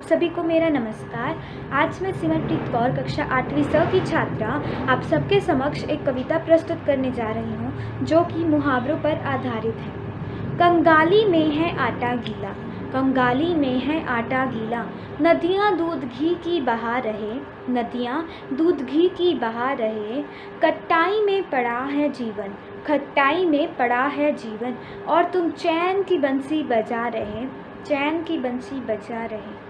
सभी को मेरा नमस्कार। आज मैं सिमरप्रीत कौर कक्षा 8वीं स की छात्रा आप सबके समक्ष एक कविता प्रस्तुत करने जा रही हूँ जो कि मुहावरों पर आधारित है। कंगाली में है आटा गीला, कंगाली में है आटा गीला, नदियाँ दूध घी की बहा रहे, नदियाँ दूध घी की बहा रहे, खट्टाई में पड़ा है जीवन, खट्टाई में पड़ा है जीवन, और तुम चैन की बंसी बजा रहे, चैन की बंसी बजा रहे।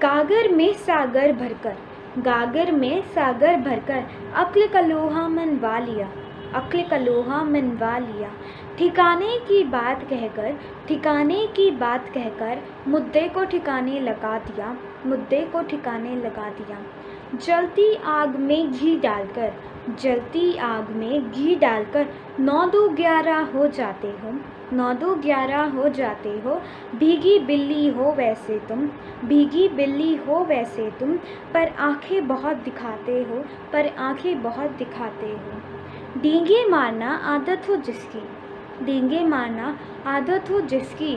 गागर में सागर भरकर, गागर में सागर भरकर, अक्ल का लोहा मनवा लिया, अक्ल का लोहा मनवा लिया, ठिकाने की बात कहकर, ठिकाने की बात कहकर, मुद्दे को ठिकाने लगा दिया, मुद्दे को ठिकाने लगा दिया। जलती आग में घी डालकर, जलती आग में घी डालकर, 9-2-11 हो जाते हो, 9-2-11 हो जाते हो, भीगी बिल्ली हो वैसे तुम, भीगी बिल्ली हो वैसे तुम, पर आंखें बहुत दिखाते हो, पर आंखें बहुत दिखाते हो। डींगे मारना आदत हो जिसकी, डींगे मारना आदत हो जिसकी,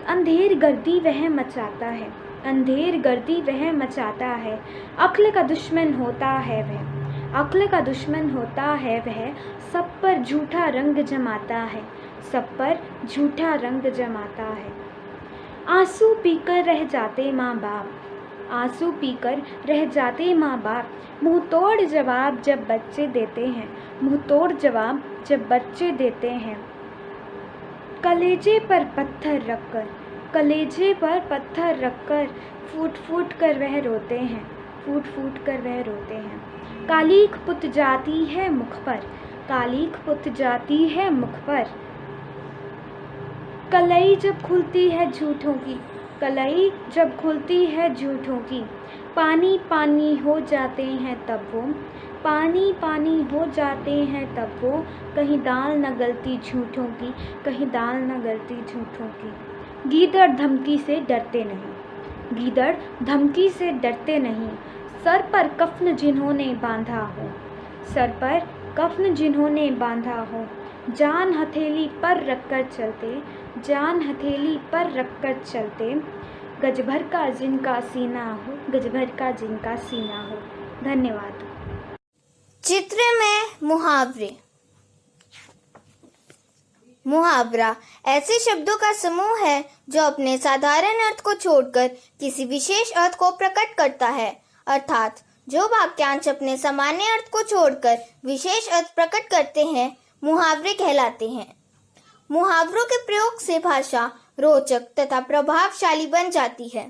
अंधेर गर्दी वह मचाता है, अंधेर गर्दी वह मचाता है, अक्ल का दुश्मन होता है वह, अक्ल का दुश्मन होता है वह, सब पर झूठा रंग जमाता है, सब पर झूठा रंग जमाता है। आंसू पीकर रह जाते माँ बाप, आंसू पीकर रह जाते माँ बाप, मुँह तोड़ जवाब जब बच्चे देते हैं, मुँह तोड़ जवाब जब बच्चे देते हैं। कलेजे पर पत्थर रखकर, कलेजे पर पत्थर रखकर, फूट फूट कर वह रोते हैं, फूट फूट कर वह रोते हैं। कालीख पुत जाती है मुख पर, कालीख पुत जाती है मुख पर, कलई जब खुलती है झूठों की, कलई जब खुलती है झूठों की, पानी पानी हो जाते हैं तब वो, पानी पानी हो जाते हैं तब वो, कहीं दाल न गलती झूठों की, कहीं दाल न गलती झूठों की। गीदड़ धमकी से डरते नहीं, गीदड़ धमकी से डरते नहीं, सर पर कफन जिन्होंने बांधा हो, सर पर कफन जिन्होंने बांधा हो, जान हथेली पर रखकर चलते, जान हथेली पर रखकर चलते, गज भर का जिनका सीना हो, गज भर का जिनका सीना हो। धन्यवाद। चित्र में मुहावरे। मुहावरा ऐसे शब्दों का समूह है जो अपने साधारण अर्थ को छोड़कर किसी विशेष अर्थ को प्रकट करता है, अर्थात जो वाक्यांश अपने सामान्य अर्थ को छोड़कर विशेष अर्थ प्रकट करते हैं मुहावरे कहलाते हैं। मुहावरों के प्रयोग से भाषा रोचक तथा प्रभावशाली बन जाती है।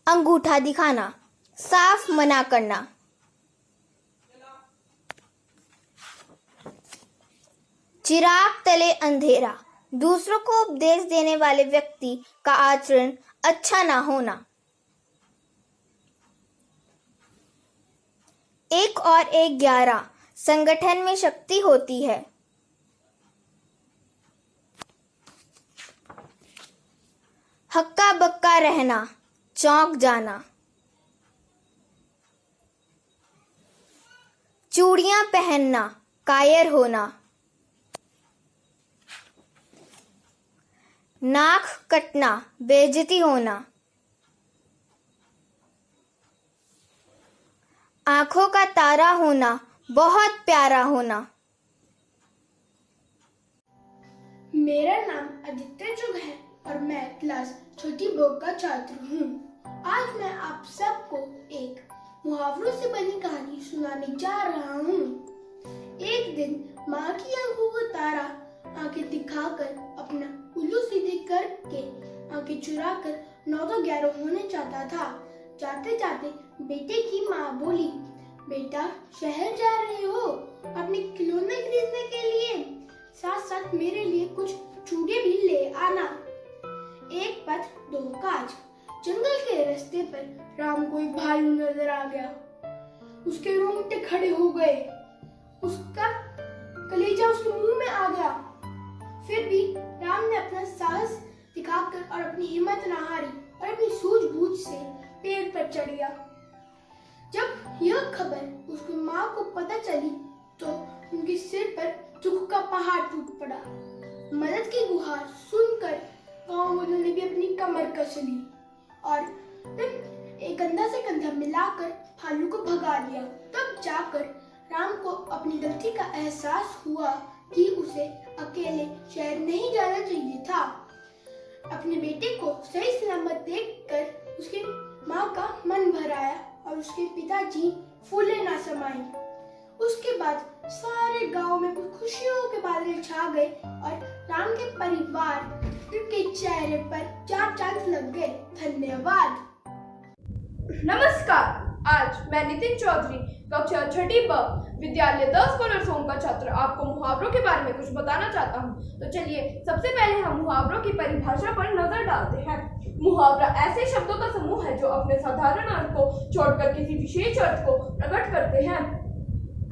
अंगूठा दिखाना, साफ मना करना। चिराग तले अंधेरा, दूसरों को उपदेश देने वाले व्यक्ति का आचरण अच्छा ना होना। 1 और 1 11, संगठन में शक्ति होती है। हक्का बक्का रहना, चौंक जाना। चूड़ियां पहनना, कायर होना। नाक कटना, बेइज्जती होना। आंखों का तारा होना, बहुत प्यारा होना। मेरा नाम आदित्य जुग है और मैं क्लास छोटी ब का छात्र हूँ। आज मैं आप सबको एक मुहावरों से बनी कहानी सुनाने जा रहा हूँ। एक दिन माँ की आंखों को तारा आंखें दिखाकर अपना उल्लू सीधे करके आंखें चुराकर 9-11 होने चाहता था। जाते जाते बेटे की माँ बोली, बेटा शहर जा रहे हो अपने खिलौने खरीदने के लिए, साथ साथ मेरे लिए कुछ चूड़े भी ले आना। एक पथ 2 काज। जंगल के रास्ते पर राम को एक भालू नजर आ गया। उसके रोंगटे खड़े हो गए, उसका कलेजा उसके मुंह में आ गया। फिर भी राम ने अपना साहस दिखाकर और अपनी हिम्मत न हारी और अपनी सूझबूझ से पेड़ पर चढ़ गया। जब यह खबर उसकी माँ को पता चली तो उनके सिर पर दुख का पहाड़ टूट पड़ा। मदद की गुहार सुनकर कमर कस ली और फिर एक कंधा से कंधा मिलाकर भालू को भगा दिया। तब जाकर राम को अपनी गलती का एहसास हुआ कि उसे अकेले शहर नहीं जाना चाहिए था। अपने बेटे को सही सलामत देखकर उसकी माँ का मन भर आया और उसके पिताजी फूले ना समाये। उसके बाद सारे गांव में खुशियों के बादल छा गए और राम के परिवार के चेहरे पर चार चांद लग गए। धन्यवाद। नमस्कार, आज मैं नितिन चौधरी कक्षा 6ठी ब विद्यालय 10 स्कॉलर्स होम का छात्र आपको मुहावरों के बारे में कुछ बताना चाहता हूँ। तो चलिए सबसे पहले हम मुहावरों की परिभाषा पर नजर डालते हैं। मुहावरा ऐसे शब्दों का समूह है जो अपने साधारण अर्थ को छोड़कर किसी विशेष अर्थ को प्रकट करते हैं।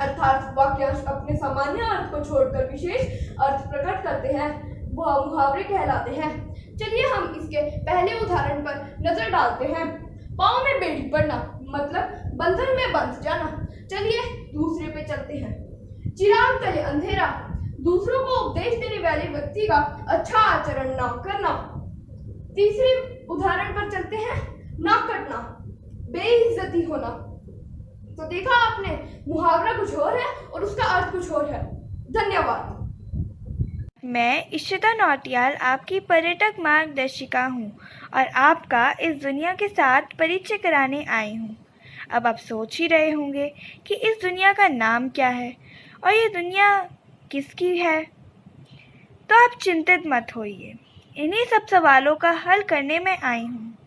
अर्थात वाक्यांश अपने सामान्य अर्थ को छोड़कर विशेष अर्थ प्रकट करते हैं, वह मुहावरे कहलाते हैं। चलिए हम इसके पहले उदाहरण पर नजर डालते हैं। पाँव में बेड़ी पड़ना मतलब बंधन में बंध जाना। चलिए दूसरे पे चलते हैं। चिराग तले अंधेरा, दूसरों को उपदेश देने वाले व्यक्ति का अच्छा आचरण न करना। तीसरे उदाहरण पर चलते हैं। नाक कटना, बेइज्जती होना। तो देखा आपने, मुहावरा कुछ और है और उसका अर्थ कुछ और है। धन्यवाद। मैं इशिता नौटियाल आपकी पर्यटक मार्गदर्शिका हूँ और आपका इस दुनिया के साथ परिचय कराने आई हूँ। अब आप सोच ही रहे होंगे कि इस दुनिया का नाम क्या है और ये दुनिया किसकी है। तो आप चिंतित मत होइए, इन्हीं सब सवालों का हल करने में आई हूँ।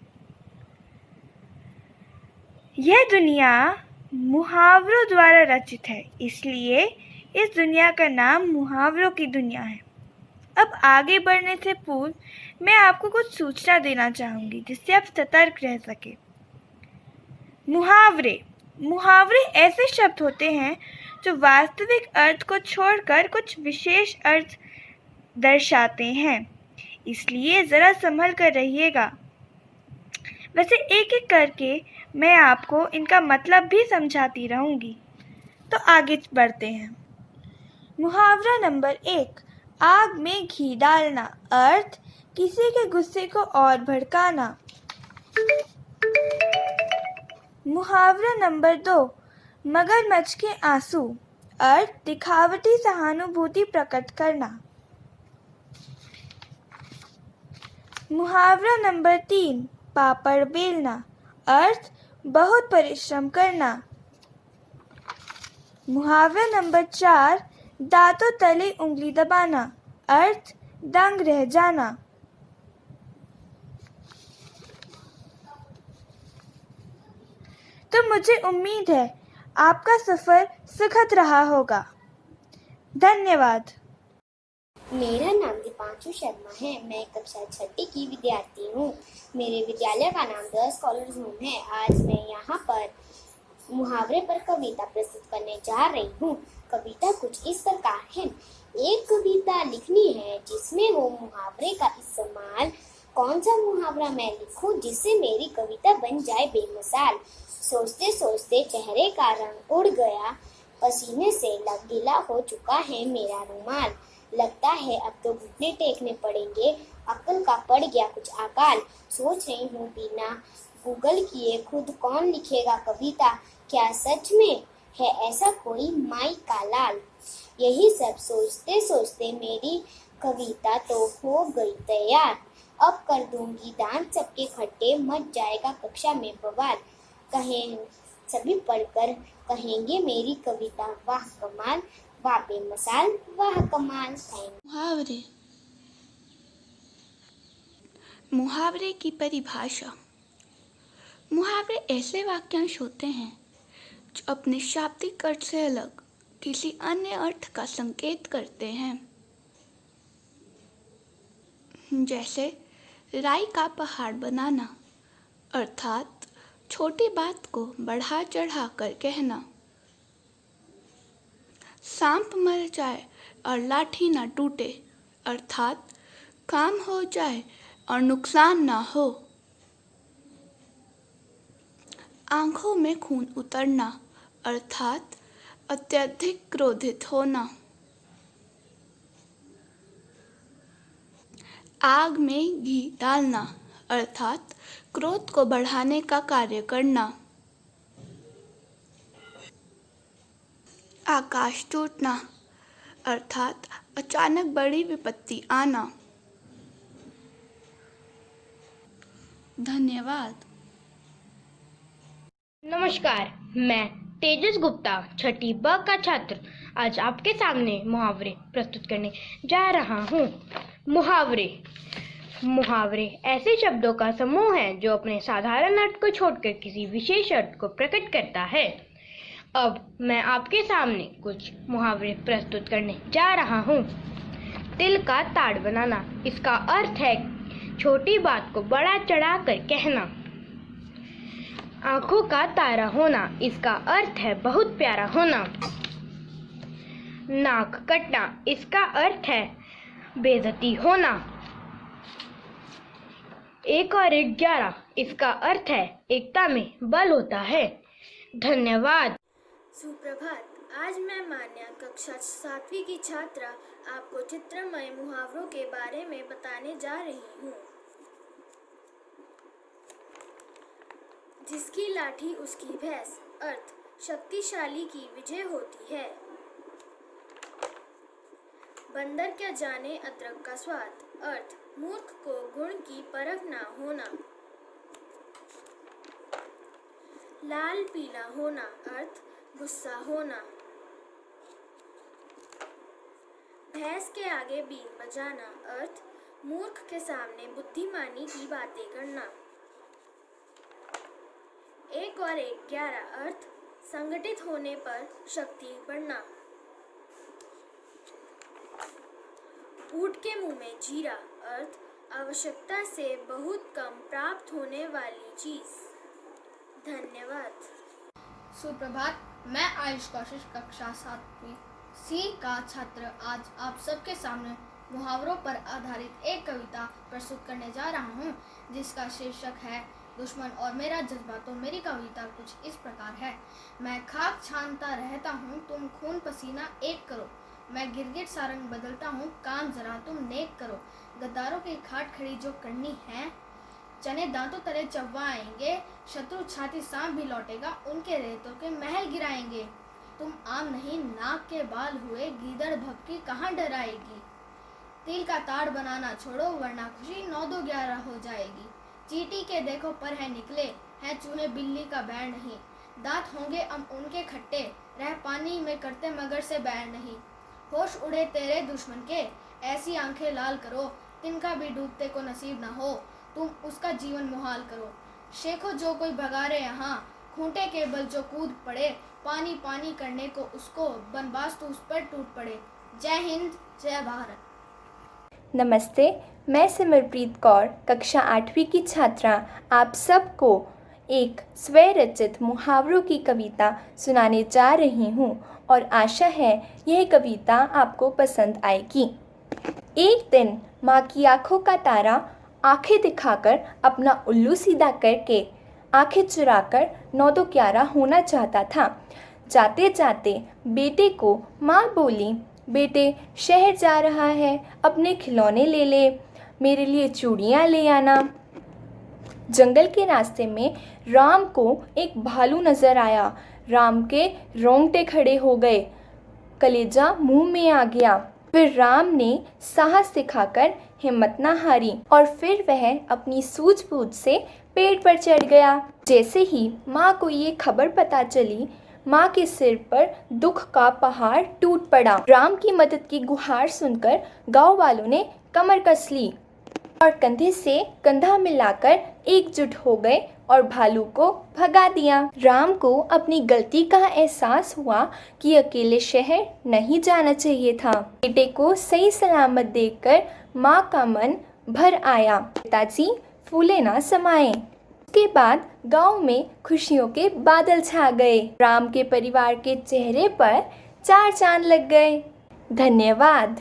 यह दुनिया मुहावरों द्वारा रचित है, इसलिए इस दुनिया का नाम मुहावरों की दुनिया है। अब आगे बढ़ने से पूर्व मैं आपको कुछ सूचना देना चाहूँगी जिससे आप सतर्क रह सके। मुहावरे ऐसे शब्द होते हैं जो वास्तविक अर्थ को छोड़कर कुछ विशेष अर्थ दर्शाते हैं, इसलिए ज़रा संभल कर रहिएगा। वैसे एक एक करके मैं आपको इनका मतलब भी समझाती रहूँगी। तो आगे बढ़ते हैं। मुहावरा नंबर 1, आग में घी डालना। अर्थ किसी के गुस्से को और भड़काना। मुहावरा नंबर 2, मगरमच्छ के आंसू। अर्थ दिखावटी सहानुभूति प्रकट करना। मुहावरा नंबर 3, पापड़ बेलना। अर्थ बहुत परिश्रम करना। मुहावरा नंबर 4, दांतों तले उंगली दबाना। अर्थ दंग रह जाना। तो मुझे उम्मीद है आपका सफर सुखद रहा होगा। धन्यवाद। मेरा नाम दीपांशु शर्मा है। मैं कक्षा 6ठी की विद्यार्थी हूँ। मेरे विद्यालय का नाम द स्कॉलर्स होम है। आज मैं यहाँ पर मुहावरे पर कविता प्रस्तुत करने जा रही हूँ। कविता कुछ इस प्रकार है। एक कविता लिखनी है जिसमें हो मुहावरे का इस्तेमाल। कौन सा मुहावरा मैं लिखूं जिससे मेरी कविता बन जाए बेमिसाल। सोचते सोचते चेहरे का रंग उड़ गया, पसीने से गीला हो चुका है मेरा रुमाल। लगता है अब तो घुटने टेकने पड़ेंगे, अक्ल का पड़ गया कुछ अकाल। सोच रही हूँ बिना गूगल किए खुद कौन लिखेगा कविता। क्या सच में है ऐसा कोई माई का लाल। यही सब सोचते सोचते मेरी कविता तो हो गई तैयार। अब कर दूंगी दांत सबके खट्टे, मच जाएगा कक्षा में बवाल। कहें सभी पढ़कर कहेंगे मेरी कविता वाह कमाल, वाह बेमिसाल, वाह कमाल। मुहावरे। मुहावरे की परिभाषा। मुहावरे ऐसे वाक्यांश होते हैं जो अपने शाब्दिक अर्थ से अलग किसी अन्य अर्थ का संकेत करते हैं। जैसे राई का पहाड़ बनाना, अर्थात छोटी बात को बढ़ा चढ़ा कर कहना। सांप मर जाए और लाठी ना टूटे, अर्थात काम हो जाए और नुकसान ना हो। आंखों में खून उतरना, अर्थात अत्यधिक क्रोधित होना। आग में घी डालना, अर्थात क्रोध को बढ़ाने का कार्य करना। आकाश टूटना अर्थात अचानक बड़ी विपत्ति आना। धन्यवाद। नमस्कार, मैं तेजस गुप्ता छठी ब का छात्र आज आपके सामने मुहावरे प्रस्तुत करने जा रहा हूँ। मुहावरे ऐसे शब्दों का समूह है जो अपने साधारण अर्थ को छोड़कर किसी विशेष अर्थ को प्रकट करता है। अब मैं आपके सामने कुछ मुहावरे प्रस्तुत करने जा रहा हूँ। तिल का ताड़ बनाना, इसका अर्थ है छोटी बात को बड़ा चढ़ाकर कहना। आंखों का तारा होना, इसका अर्थ है बहुत प्यारा होना। नाक कटना, इसका अर्थ है बेइज्जती होना। 1 और 1 11, इसका अर्थ है एकता में बल होता है। धन्यवाद। सुप्रभात। आज मैं मान्या कक्षा 7वीं की छात्रा आपको चित्रमय मुहावरों के बारे में बताने जा रही हूँ। जिसकी लाठी उसकी भैंस, अर्थ शक्तिशाली की विजय होती है। बंदर क्या जाने अदरक का स्वाद, अर्थ मूर्ख को गुण की परख ना होना। लाल पीला होना, अर्थ गुस्सा होना। भैंस के आगे बीन बजाना, अर्थ मूर्ख के सामने बुद्धिमानी की बातें करना। 1 और 1 11, अर्थ संगठित होने पर शक्ति बढ़ना। ऊंट के मुंह में जीरा, अर्थ आवश्यकता से बहुत कम प्राप्त होने वाली चीज। धन्यवाद। सुप्रभात। मैं आयुष कौशिक कक्षा 7वीं सी का छात्र आज आप सबके सामने मुहावरों पर आधारित एक कविता प्रस्तुत करने जा रहा हूँ, जिसका शीर्षक है दुश्मन और मेरा जज्बा। तो मेरी कविता कुछ इस प्रकार है। मैं खाक छानता रहता हूँ, तुम खून पसीना एक करो। मैं गिरगिट सा रंग बदलता हूँ, काम जरा तुम नेक करो। गद्दारों की खाट खड़ी जो करनी है, चने दांतों तले चबवाएंगे। शत्रु छाती सांप भी लौटेगा, उनके रेतों के महल गिराएंगे। तुम आम नहीं नाक के बाल हुए, गीदड़ भपकी कहाँ डराएगी। तिल का ताड़ बनाना छोड़ो, वरना खुशी 9 2 11 हो जाएगी। चींटी के देखो पर है निकले, है चूहे बिल्ली का बैर नहीं। दांत होंगे अब उनके खट्टे, रह पानी में करते मगर से बैर नहीं। होश उड़े तेरे दुश्मन के, ऐसी आंखें लाल करो, तिनका भी डूबते को नसीब न हो। तुम उसका जीवन मुहाल करो। शेखो जो कोई भगारे यहाँ, खूंटे के बल जो कूद पड़े। पानी पानी करने को उसको, बनबास तो उस पर टूट पड़े। जय हिंद, जय भारत। नमस्ते, मैं सिमरप्रीत कौर कक्षा 8वीं की छात्रा आप सबको एक स्वरचित मुहावरों की कविता सुनाने जा रही हूँ और आशा है यह कविता आपको पसंद आएगी। एक दिन माँ की आँखों का तारा आंखें दिखाकर अपना उल्लू सीधा करके आंखें चुराकर 9 2 11 होना चाहता था। जाते जाते बेटे को माँ बोली, बेटे शहर जा रहा है, अपने खिलौने ले ले, मेरे लिए चूड़ियाँ ले आना। जंगल के रास्ते में राम को एक भालू नजर आया। राम के रोंगटे खड़े हो गए, कलेजा मुंह में आ गया। फिर राम ने साहस दिखाकर हिम्मत न हारी और फिर वह अपनी सूझबूझ से पेड़ पर चढ़ गया। जैसे ही माँ को ये खबर पता चली, माँ के सिर पर दुख का पहाड़ टूट पड़ा। राम की मदद की गुहार सुनकर गांव वालों ने कमर कस ली और कंधे से कंधा मिलाकर एकजुट हो गए और भालू को भगा दिया। राम को अपनी गलती का एहसास हुआ कि अकेले शहर नहीं जाना चाहिए था। बेटे को सही सलामत देखकर माँ का मन भर आया। पिताजी फूले ना समाए। उसके बाद गांव में खुशियों के बादल छा गए। राम के परिवार के चेहरे पर 4 चांद लग गए। धन्यवाद।